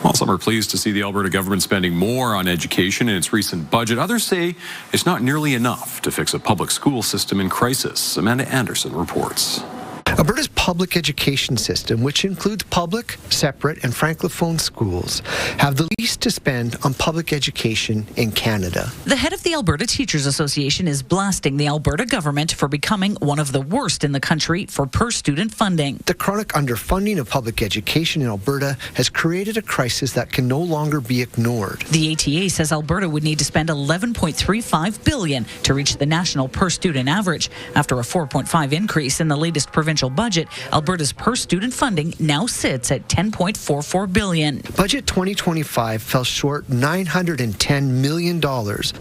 While some are pleased to see the Alberta government spending more on education in its recent budget, others say it's not nearly enough to fix a public school system in crisis. Amanda Anderson reports. Alberta's public education system, which includes public, separate, and francophone schools, have the least to spend on public education in Canada. The head of the Alberta Teachers Association is blasting the Alberta government for becoming one of the worst in the country for per-student funding. The chronic underfunding of public education in Alberta has created a crisis that can no longer be ignored. The ATA says Alberta would need to spend $11.35 billion to reach the national per-student average. After a 4.5% increase in the latest provincial budget, Alberta's per-student funding now sits at $10.44 billion. Budget 2025 fell short $910 million.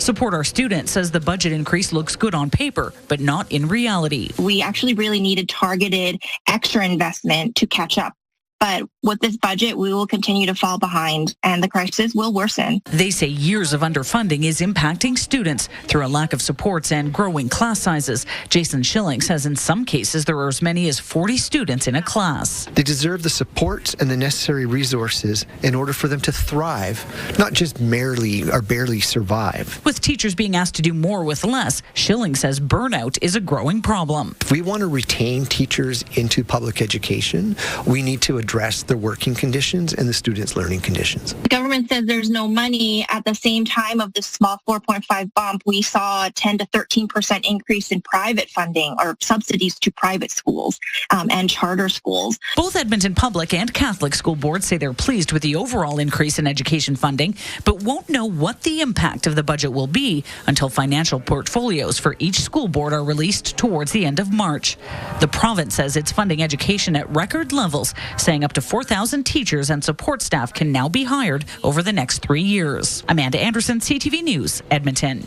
Support Our Students says the budget increase looks good on paper, but not in reality. We actually really needed targeted extra investment to catch up. But with this budget, we will continue to fall behind and the crisis will worsen. They say years of underfunding is impacting students through a lack of supports and growing class sizes. Jason Schilling says in some cases there are as many as 40 students in a class. They deserve the supports and the necessary resources in order for them to thrive, not just merely or barely survive. With teachers being asked to do more with less, Schilling says burnout is a growing problem. If we want to retain teachers into public education, we need to address their working conditions and the students' learning conditions. The government says there's no money. At the same time of this small 4.5 bump, we saw a 10 to 13% increase in private funding or subsidies to private schools and charter schools. Both Edmonton Public and Catholic school boards say they're pleased with the overall increase in education funding, but won't know what the impact of the budget will be until financial portfolios for each school board are released towards the end of March. The province says it's funding education at record levels, saying up to 4,000 teachers and support staff can now be hired over the next 3 years. Amanda Anderson, CTV News, Edmonton.